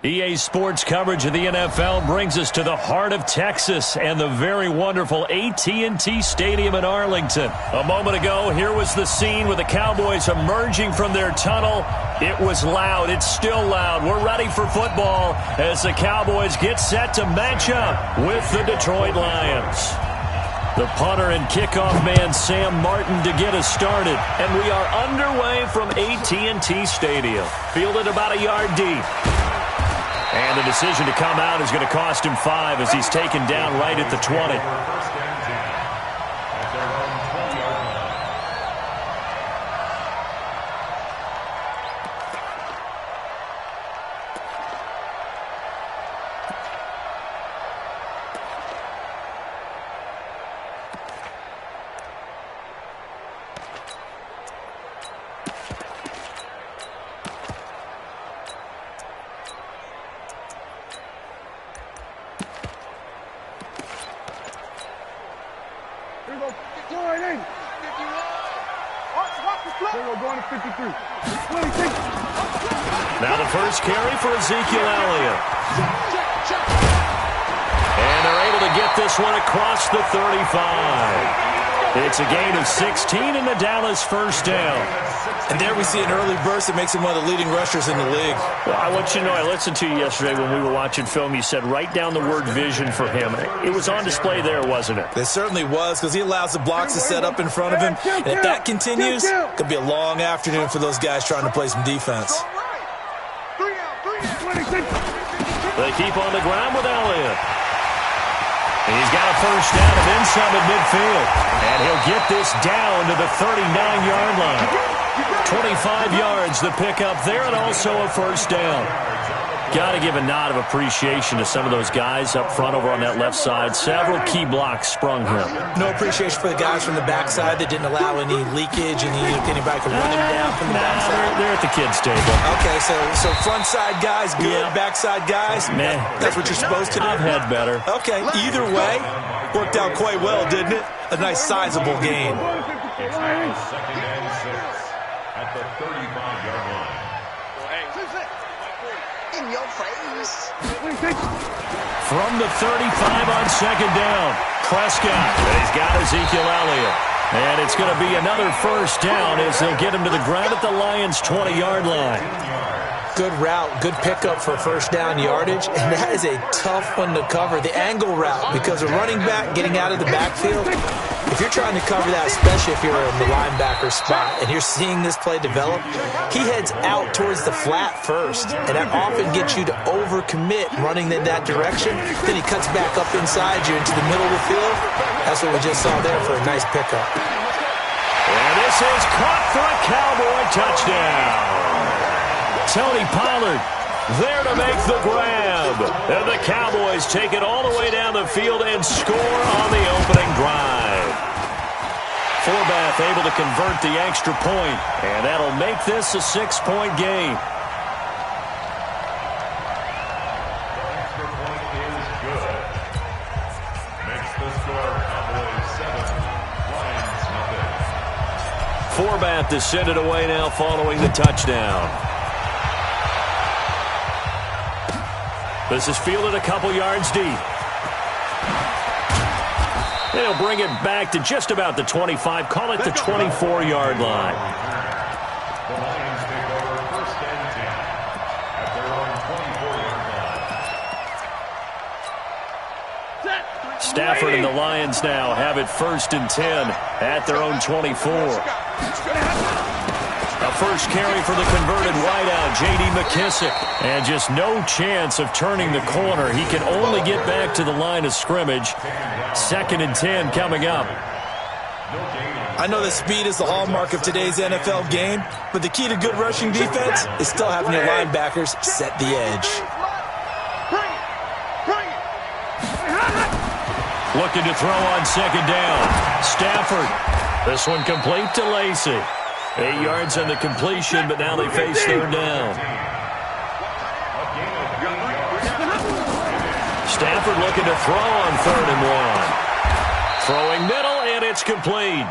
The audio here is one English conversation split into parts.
EA Sports coverage of the NFL brings us to the heart of Texas and the very wonderful AT&T Stadium in Arlington. A moment ago, here was the scene with the Cowboys emerging from their tunnel. It was loud. It's still loud. We're ready for football as the Cowboys get set to match up with the Detroit Lions. The punter and kickoff man, Sam Martin, to get us started. And we are underway from AT&T Stadium. Fielded about a yard deep. And the decision to come out is going to cost him 5 as he's taken down right at the 20. Now the first carry for Ezekiel Elliott. And they're able to get this one across the 35. It's a gain of 16 and the Dallas first down. And there we see an early burst that makes him one of the leading rushers in the league. Well, I want you to know, I listened to you yesterday when we were watching film. You said write down the word vision for him. It was on display there, wasn't it? It certainly was, because he allows the blocks to set up in front of him. And if that continues, it could be a long afternoon for those guys trying to play some defense. They keep on the ground with Elliott. He's got a first down and then some at midfield. And he'll get this down to the 39-yard line. 25 yards the pickup there and also a first down. Got to give a nod of appreciation to some of those guys up front over on that left side. Several key blocks sprung him. No appreciation for the guys from the backside that didn't allow any leakage and anybody could run him down from the backside. They're at the kids' table. Okay, so front side guys, good. Yeah. Backside guys, man. That's what you're supposed to do. I've had better. Okay, either way, worked out quite well, didn't it? A nice sizable gain. It's now 2nd and 6 at the 35-yard line. In your face. From the 35 on second down, Prescott. And he's got Ezekiel Elliott. And it's going to be another first down as they'll get him to the ground at the Lions' 20-yard line. Good route, good pickup for first down yardage, and that is a tough one to cover, the angle route, because a running back getting out of the backfield, if you're trying to cover that, especially if you're in the linebacker spot, and you're seeing this play develop, he heads out towards the flat first, and that often gets you to overcommit running in that direction. Then he cuts back up inside you into the middle of the field. That's what we just saw there for a nice pickup. And this is caught for a Cowboy touchdown. Tony Pollard there to make the grab. And the Cowboys take it all the way down the field and score on the opening drive. Forbath able to convert the extra point, and that'll make this a 6-point game. The extra point is good. Makes the score Cowboys 7, Lions nothing. Forbath to send it away now following the touchdown. This is fielded a couple yards deep. They'll bring it back to just about the 25. Call it the 24-yard line. The Lions take over 1st and 10 at their own 24-yard line. Stafford and the Lions now have it 1st and 10 at their own 24. A first carry for the converted wideout, J.D. McKissick. And just no chance of turning the corner. He can only get back to the line of scrimmage. 2nd and 10 coming up. I know that speed is the hallmark of today's NFL game, but the key to good rushing defense is still having your linebackers set the edge. Looking to throw on second down. Stafford. This one complete to Lacy. 8 yards on the completion, but now they face 3rd down. Stafford looking to throw on 3rd and 1. Throwing middle, and it's complete.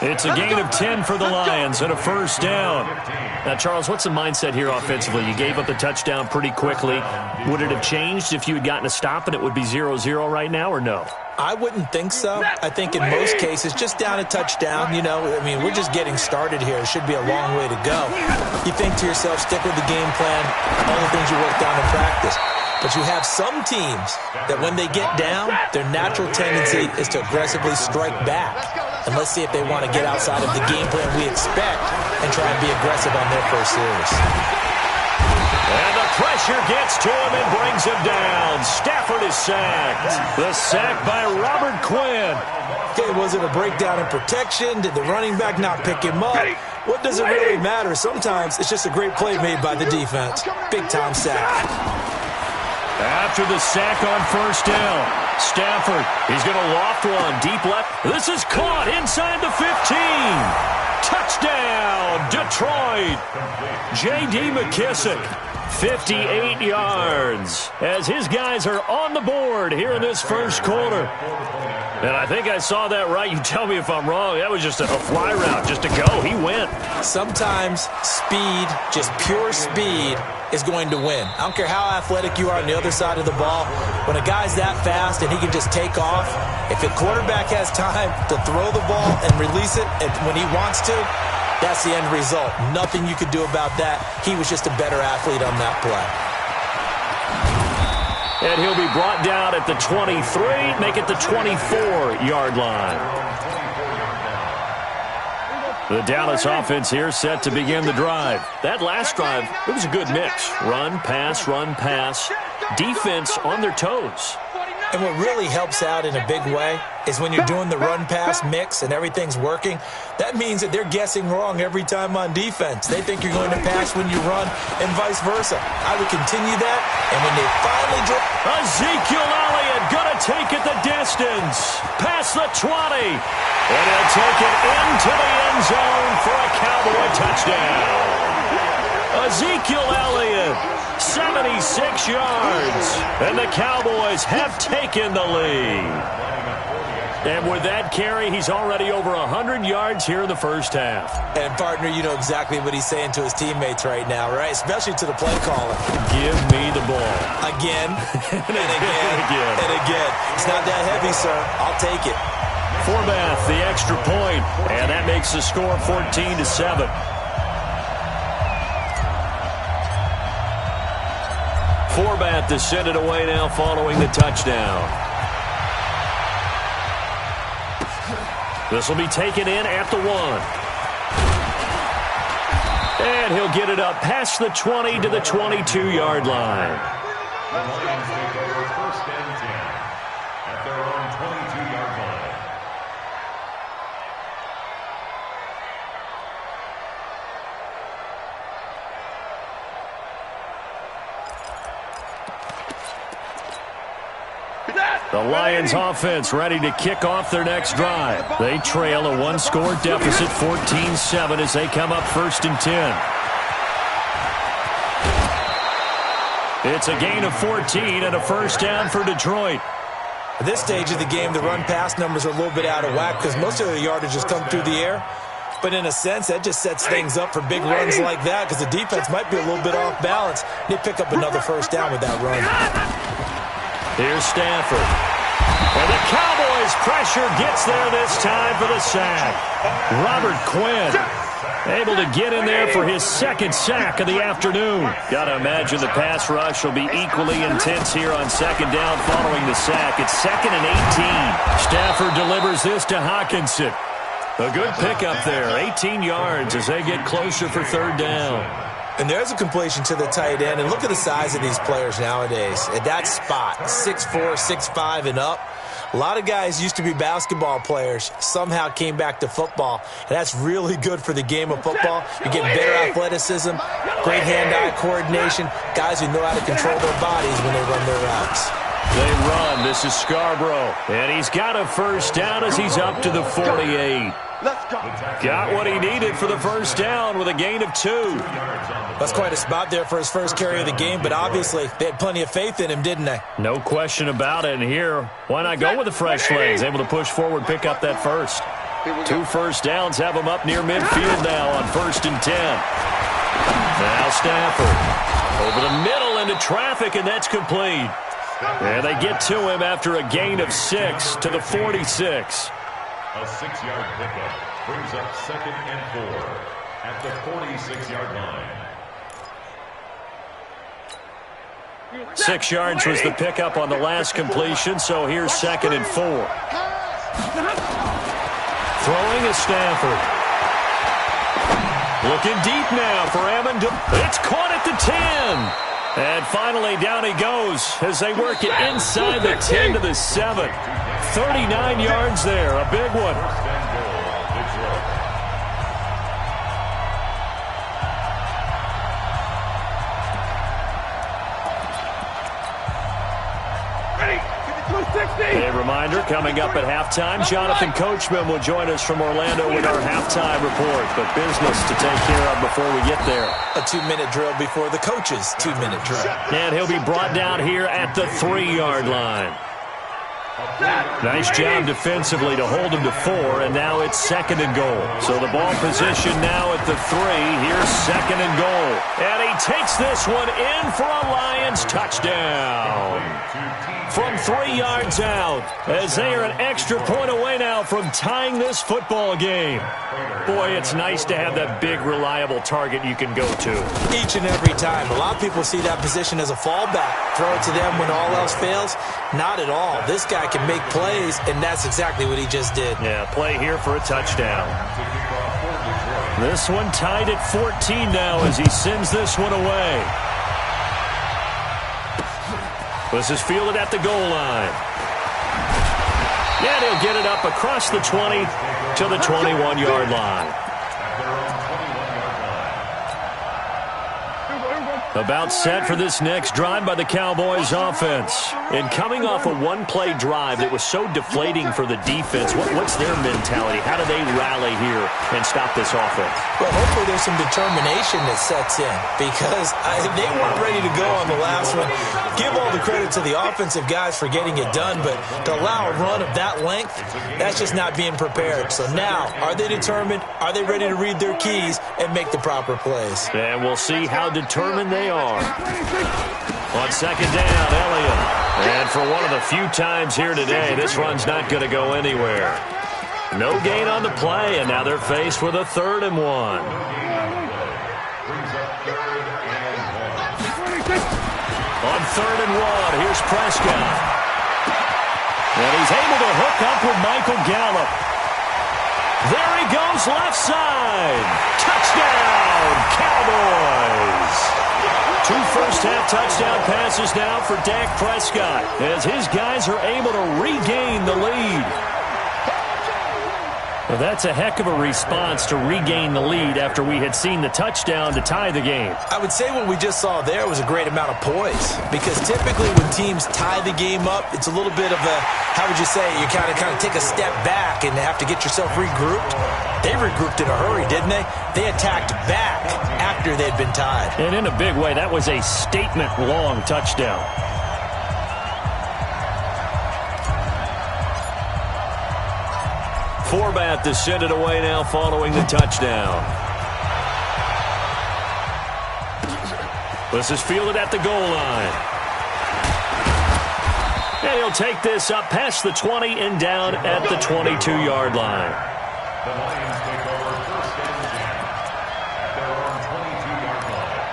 It's a gain of 10 for the Lions and a first down. Now, Charles, what's the mindset here offensively? You gave up the touchdown pretty quickly. Would it have changed if you had gotten a stop and it would be 0-0 right now, or no? I wouldn't think so. I think in most cases, just down a touchdown, we're just getting started here. It should be a long way to go. You think to yourself, stick with the game plan, all the things you worked on in practice. But you have some teams that when they get down, their natural tendency is to aggressively strike back. And let's see if they want to get outside of the game plan we expect and try and be aggressive on their first series. And the pressure gets to him and brings him down. Stafford is sacked. The sack by Robert Quinn. Okay, was it a breakdown in protection? Did the running back not pick him up? What does it really matter? Sometimes it's just a great play made by the defense. Big-time sack. After the sack on first down, Stafford, he's going to loft one deep left. This is caught inside the 15. Touchdown, Detroit. J.D. McKissick, 58 yards, as his guys are on the board here in this first quarter. And I think I saw that right. You tell me if I'm wrong. That was just a fly route, just to go. He went. Sometimes speed, just pure speed, is going to win. I don't care how athletic you are on the other side of the ball. When a guy's that fast and he can just take off, if a quarterback has time to throw the ball and release it when he wants to, that's the end result. Nothing you could do about that. He was just a better athlete on that play. And he'll be brought down at the 23, make it the 24-yard line. The Dallas offense here set to begin the drive. That last drive, it was a good mix. Run, pass, defense on their toes. And what really helps out in a big way is when you're doing the run-pass mix and everything's working, that means that they're guessing wrong every time on defense. They think you're going to pass when you run and vice versa. I would continue that, and when they finally draw... Ezekiel Elliott going to take it the distance. Past the 20. And he'll take it into the end zone for a Cowboy touchdown. Ezekiel Elliott, 76 yards. And the Cowboys have taken the lead. And with that carry, he's already over 100 yards here in the first half. And, partner, you know exactly what he's saying to his teammates right now, right? Especially to the play caller. Give me the ball. Again, and again, and again. It's not that heavy, sir. I'll take it. Forbath, the extra point, and that makes the score 14-7. Forbath to send it away now following the touchdown. This will be taken in at the 1. And he'll get it up past the 20 to the 22-yard line. The Lions take over first and 10 at their own 22-yard line. The Lions offense ready to kick off their next drive. They trail a one-score deficit, 14-7, as they come up first and 10. It's a gain of 14 and a first down for Detroit. At this stage of the game, the run-pass numbers are a little bit out of whack because most of the yardage has come through the air. But in a sense, that just sets things up for big runs like that because the defense might be a little bit off balance. They pick up another first down with that run. Here's Stafford. And the Cowboys' pressure gets there this time for the sack. Robert Quinn able to get in there for his second sack of the afternoon. Got to imagine the pass rush will be equally intense here on second down following the sack. It's 2nd and 18. Stafford delivers this to Hockenson. A good pickup there, 18 yards as they get closer for third down. And there's a completion to the tight end. And look at the size of these players nowadays. At that spot, 6'4", 6'5", and up. A lot of guys used to be basketball players, somehow came back to football. And that's really good for the game of football. You get better athleticism, great hand-eye coordination, guys who know how to control their bodies when they run their routes. They run. This is Scarborough. And he's got a first down as he's up to the 48. Got what he needed for the first down with a gain of 2. That's quite a spot there for his first carry of the game, but obviously they had plenty of faith in him, didn't they? No question about it. And here, why not go with the fresh legs? Able to push forward, pick up that first. 2 first downs have them up near midfield now on 1st and 10. Now Stafford over the middle into traffic, and that's complete. And they get to him after a gain of 6 to the 46. A 6-yard pickup brings up 2nd and 4 at the 46-yard line. 6 yards was the pickup on the last completion, so here's 2nd and 4. Throwing is Stafford. Looking deep now for Amendola. It's caught at the 10. And finally down he goes as they work it inside the 10 to the 7. 39 yards there, a big one. A reminder, coming up at halftime, Jonathan Coachman will join us from Orlando with our halftime report. But business to take care of before we get there. A 2-minute drill before the coach's 2-minute drill. And he'll be brought down here at the 3-yard line. Nice job defensively to hold him to 4, and now it's 2nd and goal. So the ball position now at the 3. Here's 2nd and goal. And he takes this one in for a Lions touchdown. From 3 yards out, as they are an extra point away now from tying this football game. Boy, it's nice to have that big, reliable target you can go to. Each and every time. A lot of people see that position as a fallback. Throw it to them when all else fails. Not at all. This guy can make plays, and that's exactly what he just did. Yeah, play here for a touchdown. This one tied at 14 now as he sends this one away. This is fielded at the goal line. And he'll get it up across the 20 to the 21-yard line. About set for this next drive by the Cowboys offense. And coming off a one-play drive that was so deflating for the defense, what's their mentality? How do they rally here and stop this offense? Well, hopefully there's some determination that sets in because they weren't ready to go on the last one. Give all the credit to the offensive guys for getting it done, but to allow a run of that length, that's just not being prepared. So now, are they determined? Are they ready to read their keys and make the proper plays? And we'll see how determined they are. On 2nd down, Elliott. And for one of the few times here today, this run's not going to go anywhere. No gain on the play, and now they're faced with a 3rd and 1. On 3rd and 1, here's Prescott. And he's able to hook up with Michael Gallup. There he goes, left side. Touchdown, Cowboys. 2 first-half touchdown passes now for Dak Prescott as his guys are able to regain the lead. Well, that's a heck of a response to regain the lead after we had seen the touchdown to tie the game. I would say what we just saw there was a great amount of poise because typically when teams tie the game up, it's a little bit of a, how would you say, you kind of take a step back and have to get yourself regrouped. They regrouped in a hurry, didn't they? They attacked back after they'd been tied. And in a big way, that was a statement-long touchdown. Forbat to send it away now following the touchdown. This is fielded at the goal line. And he'll take this up past the 20 and down at the 22-yard line. The Lions take over 1st and 10 at their own 22-yard line.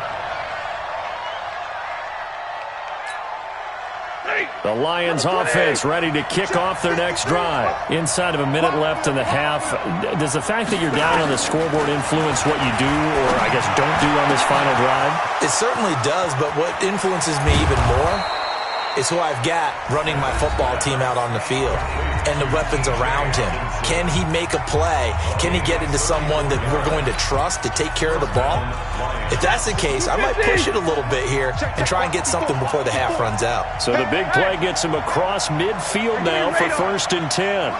The Lions offense ready to kick off their next drive. Inside of a minute left in the half, does the fact that you're down on the scoreboard influence what you do or, I guess, don't do on this final drive? It certainly does, but what influences me even more is who I've got running my football team out on the field and the weapons around him. Can he make a play? Can he get into someone that we're going to trust to take care of the ball? If that's the case, I might push it a little bit here and try and get something before the half runs out. So the big play gets him across midfield now for 1st and 10.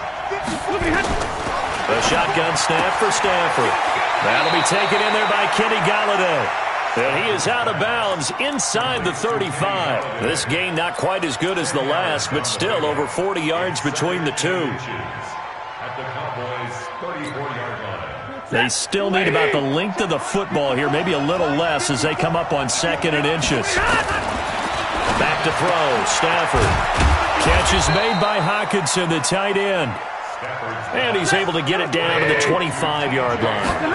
The shotgun snap for Stafford. That'll be taken in there by Kenny Golladay. And he is out of bounds inside the 35. This gain not quite as good as the last, but still over 40 yards between the two. At the Cowboys' They still need about the length of the football here, maybe a little less as they come up on 2nd and inches. Back to throw, Stafford. Catch is made by Hockenson, the tight end. And he's able to get it down to the 25-yard line.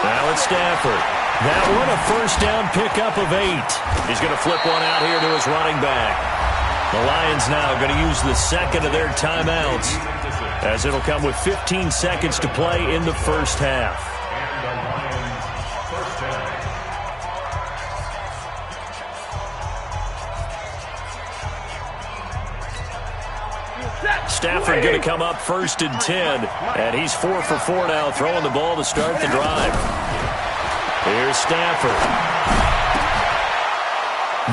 Now it's Stafford. That one a first down pickup of 8. He's going to flip one out here to his running back. The Lions now going to use the second of their timeouts, as it'll come with 15 seconds to play in the first half. Stafford going to come up 1st and 10, and he's 4 for 4 now, throwing the ball to start the drive. Here's Stafford.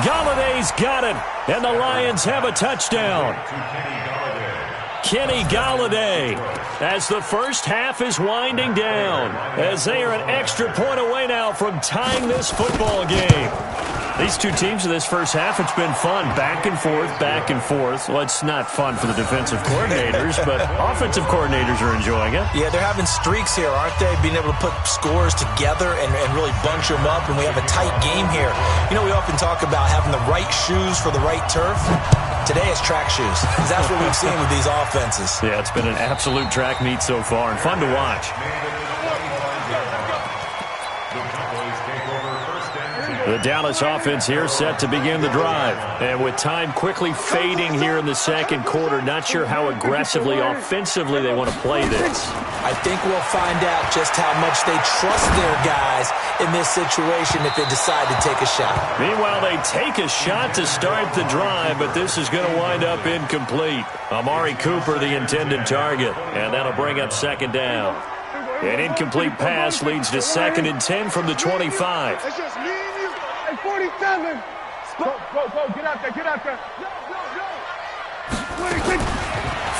Galladay's got it, and the Lions have a touchdown. Kenny Galladay, as the first half is winding down, as they are an extra point away now from tying this football game. These two teams in this first half, it's been fun. Back and forth, back and forth. Well, it's not fun for the defensive coordinators, but offensive coordinators are enjoying it. Yeah, they're having streaks here, aren't they? Being able to put scores together and really bunch them up, and we have a tight game here. You know, we often talk about having the right shoes for the right turf. Today it's track shoes, because that's what we've seen with these offenses. Yeah, it's been an absolute track meet so far, and fun to watch. The Dallas offense here set to begin the drive. And with time quickly fading here in the second quarter, not sure how aggressively, offensively they want to play this. I think we'll find out just how much they trust their guys in this situation if they decide to take a shot. Meanwhile, they take a shot to start the drive, but this is going to wind up incomplete. Amari Cooper, the intended target, and that'll bring up 2nd down. An incomplete pass leads to 2nd and 10 from the 25. It's just me and you. Hey, 47. Go, get out there, Go.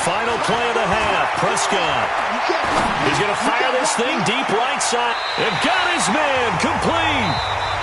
Final play of the half, Prescott. He's going to fire this thing deep right side. And got his man, complete.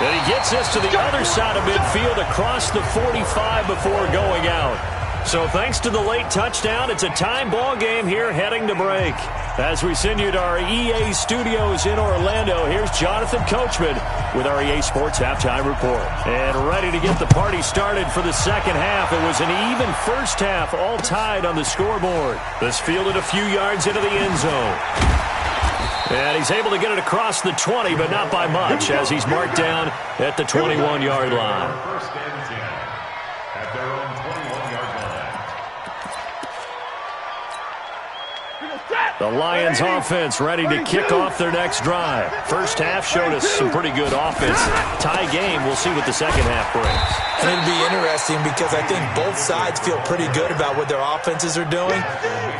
And he gets this to the other side of midfield across the 45 before going out. So thanks to the late touchdown, it's a tie ball game here heading to break. As we send you to our EA studios in Orlando, here's Jonathan Coachman with our EA Sports Halftime Report. And ready to get the party started for the second half. It was an even first half, all tied on the scoreboard. This fielded a few yards into the end zone. And he's able to get it across the 20, but not by much, as he's marked down at the 21-yard line. First and 10 at their own 21-yard line. The Lions offense ready to kick off their next drive. First half showed us some pretty good offense. Tie game, we'll see what the second half brings. And it'll be interesting because I think both sides feel pretty good about what their offenses are doing.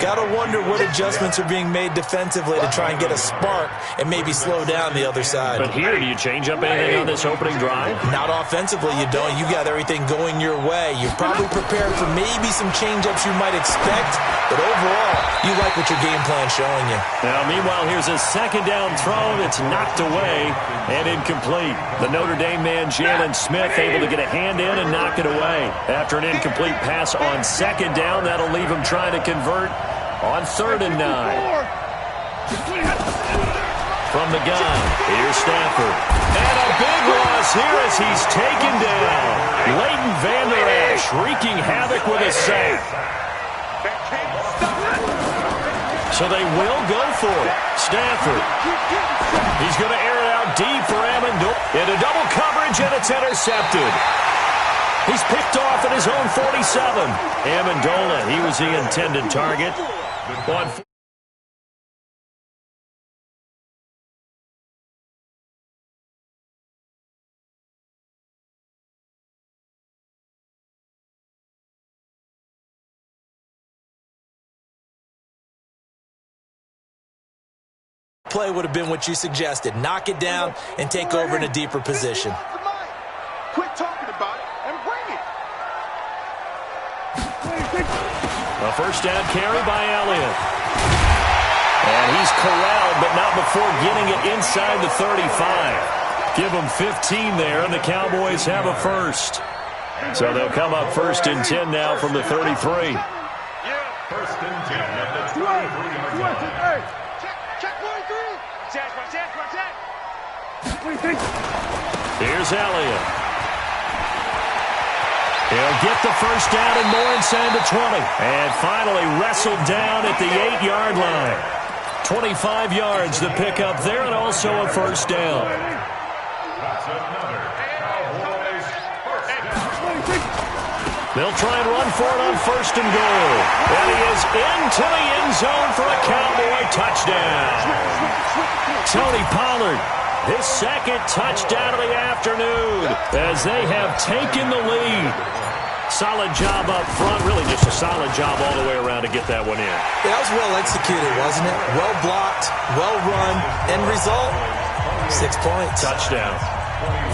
Got to wonder what adjustments are being made defensively to try and get a spark and maybe slow down the other side. But here, do you change up anything on this opening drive? Not offensively, you don't. You got everything going your way. You're probably prepared for maybe some change-ups you might expect, but overall, you like what your game plan's showing you. Now, meanwhile, here's a second down throw that's knocked away and incomplete. The Notre Dame man, Jalen Smith, able to get a hand in and knock it away. After an incomplete pass on second down, that'll leave him trying to convert on 3rd and 9. From the gun, here's Stafford. And a big loss here as he's taken down. Leighton Vander Esch wreaking havoc with a sack. So they will go for it. Stafford. He's going to air it out deep for Amendola. Into double coverage, and it's intercepted. He's picked off at his own 47. Amendola, he was the intended target. Play would have been what you suggested. Knock it down and take over in a deeper position. Quit talking about it and bring it. A first down carry by Elliott. And he's corralled, but not before getting it inside the 35. Give them 15 there, and the Cowboys have a first. So they'll come up 1st and 10 now from the 33. First and 10 at the 33-yard line. Check 1, 3. Here's Elliott. He'll get the first down and more inside the 20. And finally wrestled down at the 8-yard line. 25 yards to pick up there and also a first down. That's another Cowboys first down. They'll try and run for it on first and goal. And he is into the end zone for a Cowboy touchdown. Tony Pollard, his second touchdown of the afternoon as they have taken the lead. Solid job up front, really just a solid job all the way around to get that one in. Yeah, that was well executed, wasn't it? Well blocked, well run. End result, 6 points. Touchdown.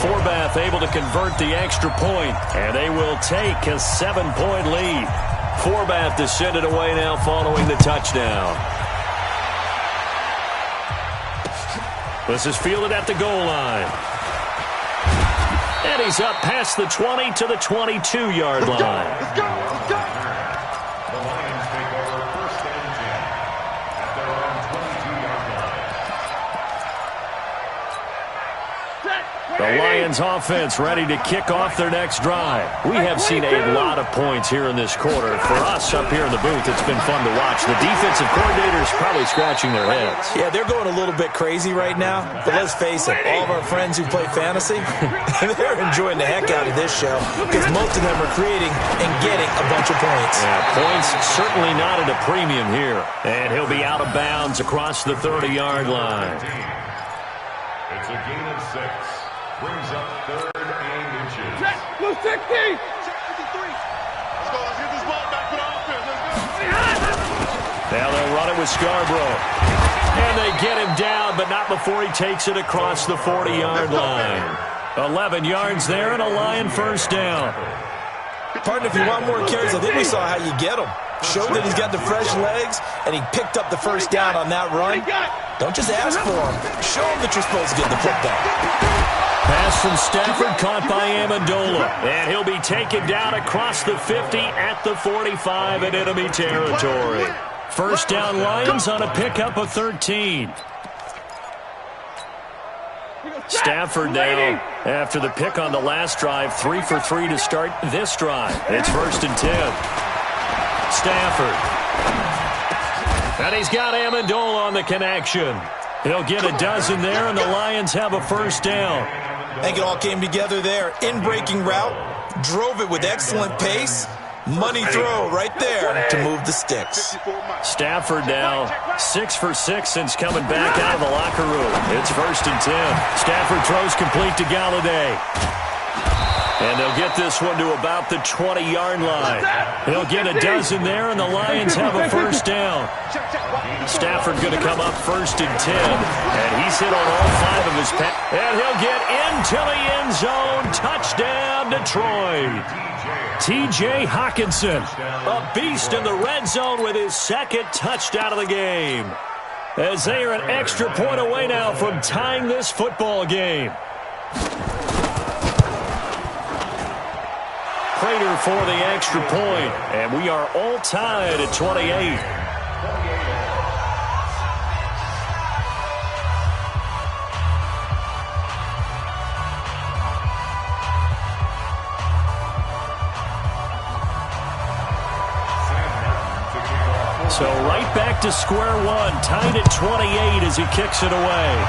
Forbath able to convert the extra point, and they will take a 7-point lead. Forbath to send it away now following the touchdown. This is fielded at the goal line. And he's up past the 20 to the 22-yard line. Let's go. The Lions take over first and 10 at their own 22-yard line. The Lions offense ready to kick off their next drive. We have seen a lot of points here in this quarter. For us up here in the booth, it's been fun to watch. The defensive coordinators probably scratching their heads. Yeah, they're going a little bit crazy right now. But let's face it, all of our friends who play fantasy, they're enjoying the heck out of this show because most of them are creating and getting a bunch of points. Yeah, points certainly not at a premium here. And he'll be out of bounds across the 30-yard line. It's a gain of 6. Brings up 3rd and inches. Blue 60. Check 53. Let's go. Let's get this ball back for the offense. Let's go. Now they'll run it with Scarborough. And they get him down, but not before he takes it across the 40-yard line. 11 yards there and a Lion first down. Partner, if you want more carries, I think we saw how you get him. Showed that he's got the fresh legs, and he picked up the first down on that run. Don't just ask for him. Show him that you're supposed to get the football. Pass from Stafford caught by Amendola. And he'll be taken down across the 50 at the 45 in enemy territory. First down Lions on a pickup of 13. Stafford now, after the pick on the last drive, 3 for 3 to start this drive. It's 1st and 10. Stafford. And he's got Amendola on the connection. He'll get a dozen there, and the Lions have a first down. I think it all came together there. In-breaking route, drove it with excellent pace. Money throw right there to move the sticks. Stafford now 6 for 6 since coming back out of the locker room. It's 1st and 10. Stafford throws complete to Galladay. And they'll get this one to about the 20-yard line. He'll get a dozen there, and the Lions have a first down. Stafford going to come up 1st and 10. And he's hit on all 5 of his passes. And he'll get into the end zone. Touchdown, Detroit. T.J. Hockenson, a beast in the red zone with his second touchdown of the game. As they are an extra point away now from tying this football game. Prater for the extra point, and we are all tied at 28. So right back to square one, tied at 28 as he kicks it away.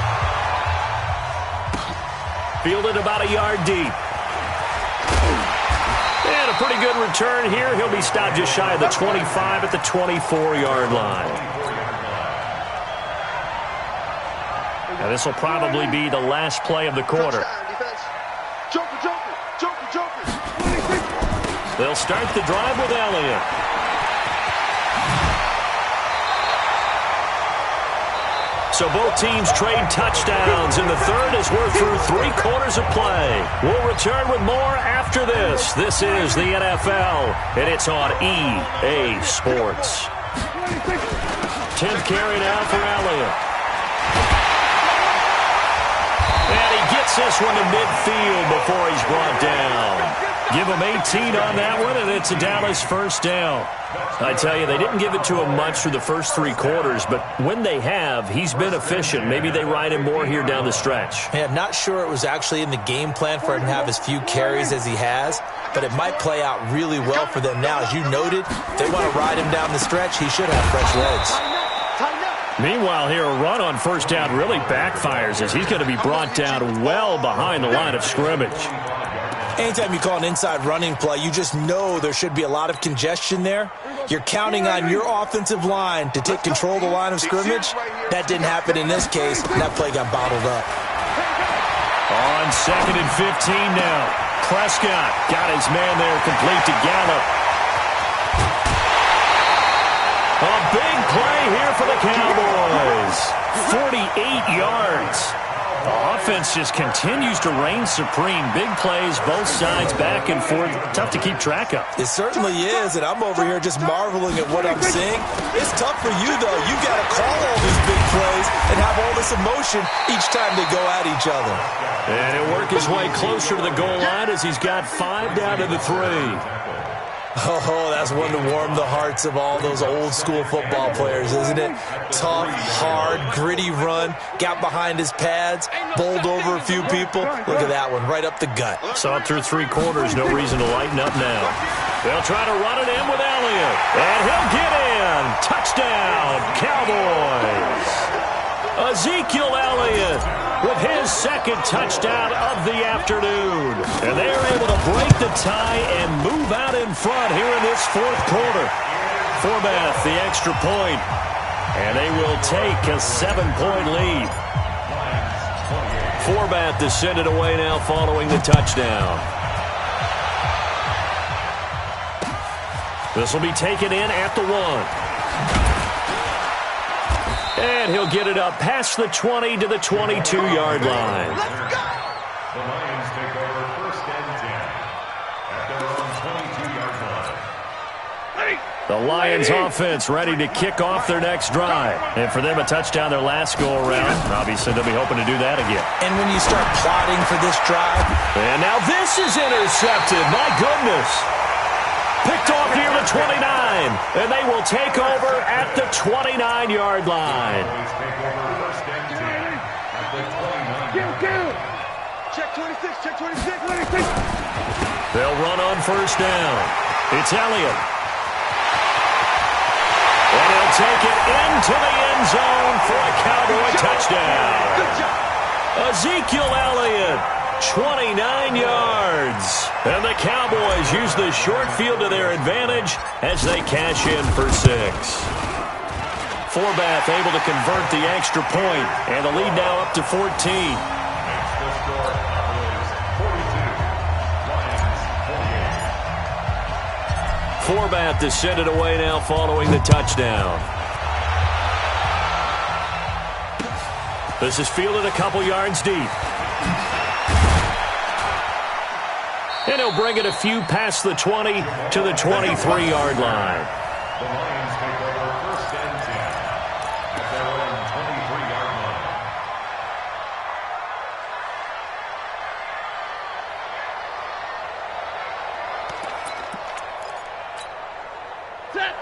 Fielded about a yard deep. And a pretty good return here. He'll be stopped just shy of the 25 at the 24-yard line. Now this will probably be the last play of the quarter. They'll start the drive with Elliott. So both teams trade touchdowns in the third as we're through 3 quarters of play. We'll return with more after this. This is the NFL, and it's on EA Sports. 10th carry now for Elliott. And he gets this one to midfield before he's brought down. Give him 18 on that one, and it's a Dallas first down. I tell you, they didn't give it to him much through the first 3 quarters, but when they have, he's been efficient. Maybe they ride him more here down the stretch. Hey, I'm not sure it was actually in the game plan for him to have as few carries as he has, but it might play out really well for them now. As you noted, if they want to ride him down the stretch, he should have fresh legs. Meanwhile, here, a run on first down really backfires as he's going to be brought down well behind the line of scrimmage. Anytime you call an inside running play, you just know there should be a lot of congestion there. You're counting on your offensive line to take control of the line of scrimmage. That didn't happen in this case, and that play got bottled up. On 2nd and 15 now. Prescott got his man there complete to Gallup. A big play here for the Cowboys. 48 yards. The offense just continues to reign supreme. Big plays, both sides, back and forth. Tough to keep track of. It certainly is, and I'm over here just marveling at what I'm seeing. It's tough for you, though. You got to call all these big plays and have all this emotion each time they go at each other. And he'll work his way closer to the goal line as he's got 5 down to the 3. Oh, that's one to warm the hearts of all those old-school football players, isn't it? Tough, hard, gritty run, got behind his pads, bowled over a few people. Look at that one, right up the gut. Saw it through 3 quarters, no reason to lighten up now. They'll try to run it in with Elliott, and he'll get in. Touchdown, Cowboys. Ezekiel Elliott with his 2nd touchdown of the afternoon. And they're able to break the tie and move out in front here in this 4th quarter. Forbath, the extra point. And they will take a 7-point lead. Forbath to send it away now following the touchdown. This will be taken in at the 1. And he'll get it up past the 20 to the 22-yard line. The Lions take over 1st and 10 at their own 22-yard line. The Lions offense ready to kick off their next drive. And for them, a touchdown their last go-around. Obviously, they'll be hoping to do that again. And when you start plotting for this drive. And now this is intercepted. My goodness. Picked off near the 29, and they will take over at the 29-yard line. Check 26, check 26. They'll run on first down. It's Elliott. And he'll take it into the end zone for a Cowboy touchdown. Ezekiel Elliott, 29 yards. And the Cowboys use the short field to their advantage as they cash in for 6. Forbath able to convert the extra point, and the lead now up to 14. The score is 42, Lions 48. Forbath to send it away now following the touchdown. This is fielded a couple yards deep. And he'll bring it a few past the 20 to the 23-yard line. The Lions take over 1st and 10 at their own 23-yard line.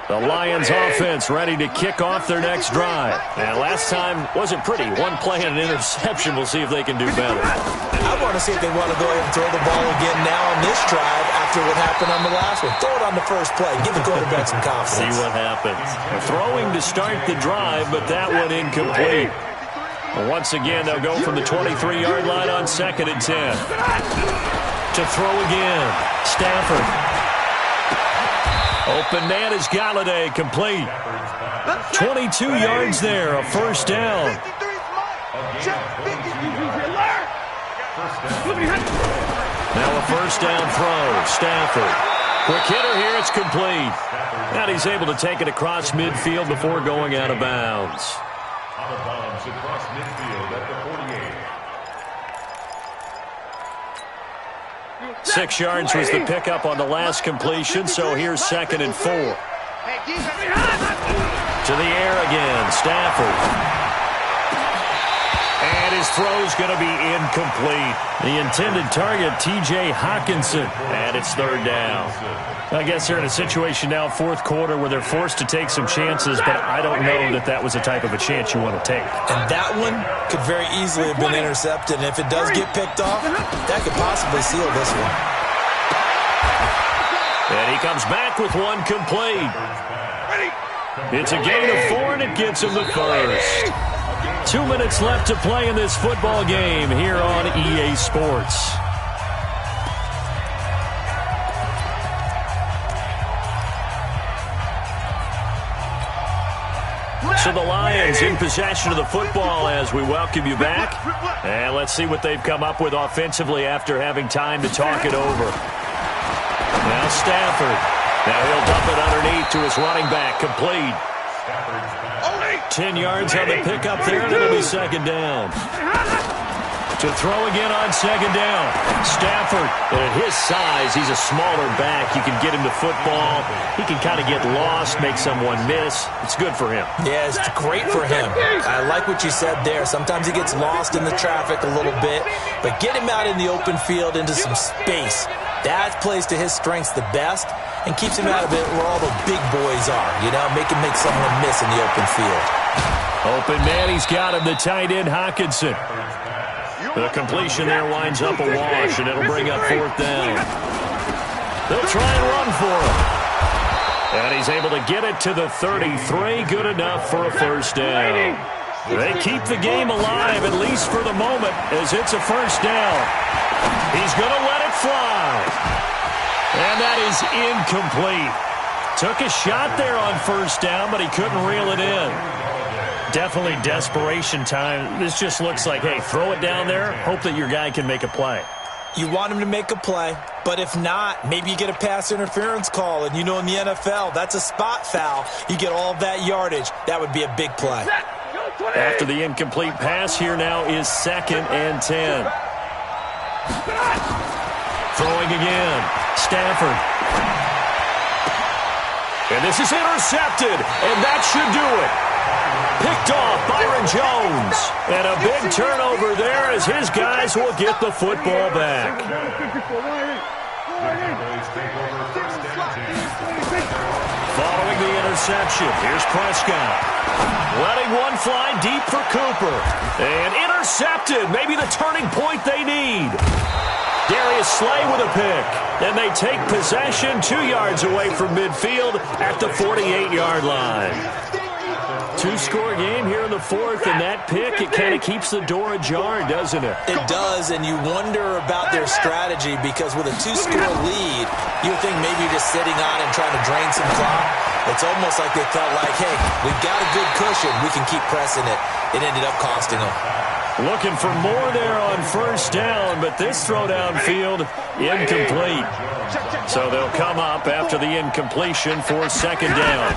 The Lions offense ready to kick off their next drive. And last time wasn't pretty. One play and an interception. We'll see if they can do better. I want to see if they want to go ahead and throw the ball again now on this drive after what happened on the last one. Throw it on the first play. Give the quarterback some confidence. See what happens. They're throwing to start the drive, but that one incomplete. Once again, they'll go from the 23-yard line on 2nd and 10. To throw again. Stafford. Open man is Galladay, complete. 22 yards there, a first down. Now a first down throw, Stafford. Quick hitter here, it's complete. And he's able to take it across midfield before going out of bounds. Out of bounds across midfield at the 48. 6 yards was the pickup on the last completion, so here's 2nd and 4. To the air again, Stafford. And his throw's going to be incomplete. The intended target, T.J. Hawkinson, and it's third down. I guess they're in a situation now, fourth quarter, where they're forced to take some chances, but I don't know that that was the type of a chance you want to take. And that one could very easily have been intercepted, and if it does get picked off, that could possibly seal this one. And he comes back with one complete. It's a gain of 4, and it gets him the first. 2 minutes left to play in this football game here on EA Sports. So the Lions in possession of the football as we welcome you back. And let's see what they've come up with offensively after having time to talk it over. Now Stafford. Now he'll dump it underneath to his running back. Complete. 10 yards on the pickup there, and it'll be second down. To throw again on second down. Stafford, and at his size, he's a smaller back. You can get him to football. He can kind of get lost, make someone miss. It's good for him. Yeah, it's great for him. I like what you said there. Sometimes he gets lost in the traffic a little bit, but get him out in the open field into some space. That plays to his strengths the best and keeps him out of it where all the big boys are, you know, make someone miss in the open field. Open man, he's got him, the tight end, Hawkinson. The completion there winds up a wash, and it'll bring up fourth down. They'll try and run for him. And he's able to get it to the 33. Good enough for a first down. They keep the game alive, at least for the moment, as it's a first down. He's going to let it fly. And that is incomplete. Took a shot there on first down, but he couldn't reel it in. Definitely desperation time. This just looks like, hey, throw it down there, hope that your guy can make a play. You want him to make a play, but if not, maybe you get a pass interference call, and you know in the NFL, that's a spot foul. You get all of that yardage. That would be a big play. After the incomplete pass, here now is 2nd and 10. Throwing again. Stafford. And this is intercepted, and that should do it. Picked off Byron Jones. And a big turnover there as his guys will get the football back. Following the interception, here's Prescott. Letting one fly deep for Cooper. And intercepted. Maybe the turning point they need. Darius Slay with a pick. And they take possession 2 yards away from midfield at the 48-yard line. Two-score game here in the fourth, and that pick, it kind of keeps the door ajar, doesn't it? It does, and you wonder about their strategy because with a two-score lead, you think maybe you're just sitting on and trying to drain some clock. It's almost like they felt like, hey, we've got a good cushion. We can keep pressing it. It ended up costing them. Looking for more there on first down, but this throw downfield, incomplete. So they'll come up after the incompletion for second down.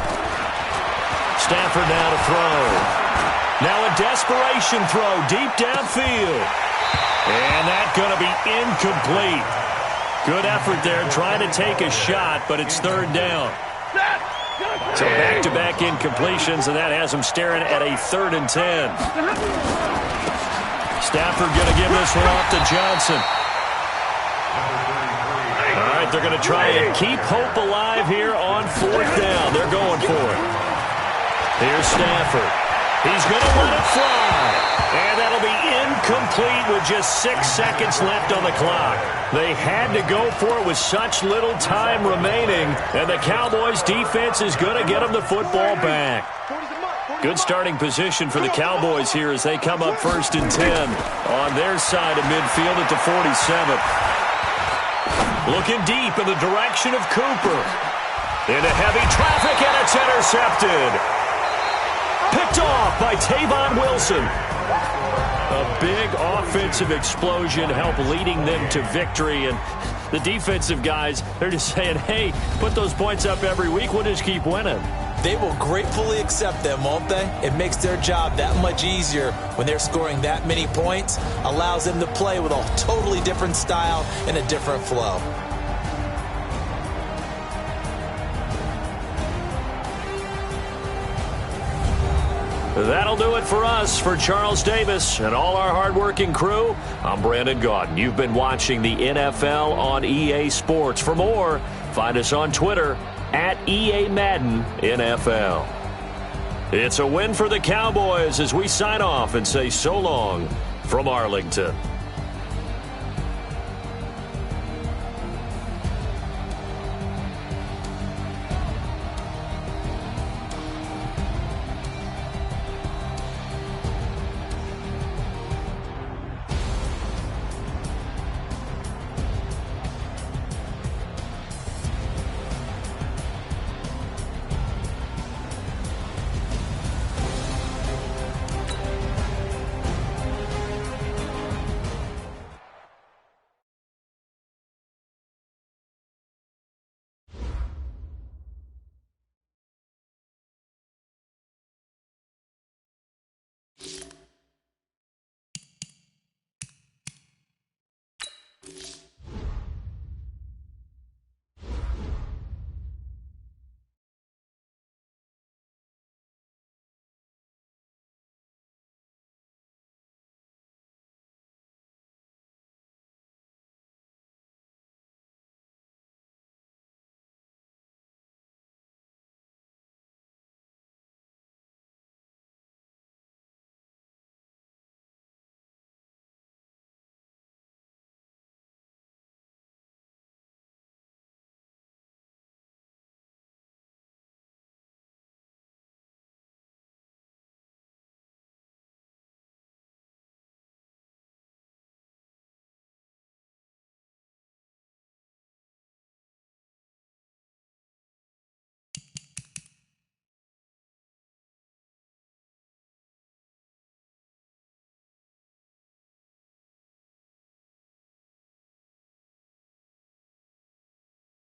Stafford now to throw. Now a desperation throw deep downfield. And that's going to be incomplete. Good effort there trying to take a shot, but it's third down. So back-to-back incompletions, and that has them staring at a 3rd and 10. Stafford going to give this one off to Johnson. All right, they're going to try and keep hope alive here on fourth down. They're going for it. Here's Stafford. He's going to let it fly. And that'll be incomplete with just 6 seconds left on the clock. They had to go for it with such little time remaining. And the Cowboys defense is going to get them the football back. Good starting position for the Cowboys here as they come up 1st and 10 on their side of midfield at the 47. Looking deep in the direction of Cooper. Into heavy traffic, and it's intercepted. Picked off by Tavon Wilson. A big offensive explosion helped leading them to victory. And the defensive guys, they're just saying, hey, put those points up every week. We'll just keep winning. They will gratefully accept them, won't they? It makes their job that much easier when they're scoring that many points. Allows them to play with a totally different style and a different flow. That'll do it for us. For Charles Davis and all our hardworking crew, I'm Brandon Gaudin. You've been watching the NFL on EA Sports. For more, find us on Twitter at EA Madden NFL. It's a win for the Cowboys as we sign off and say so long from Arlington.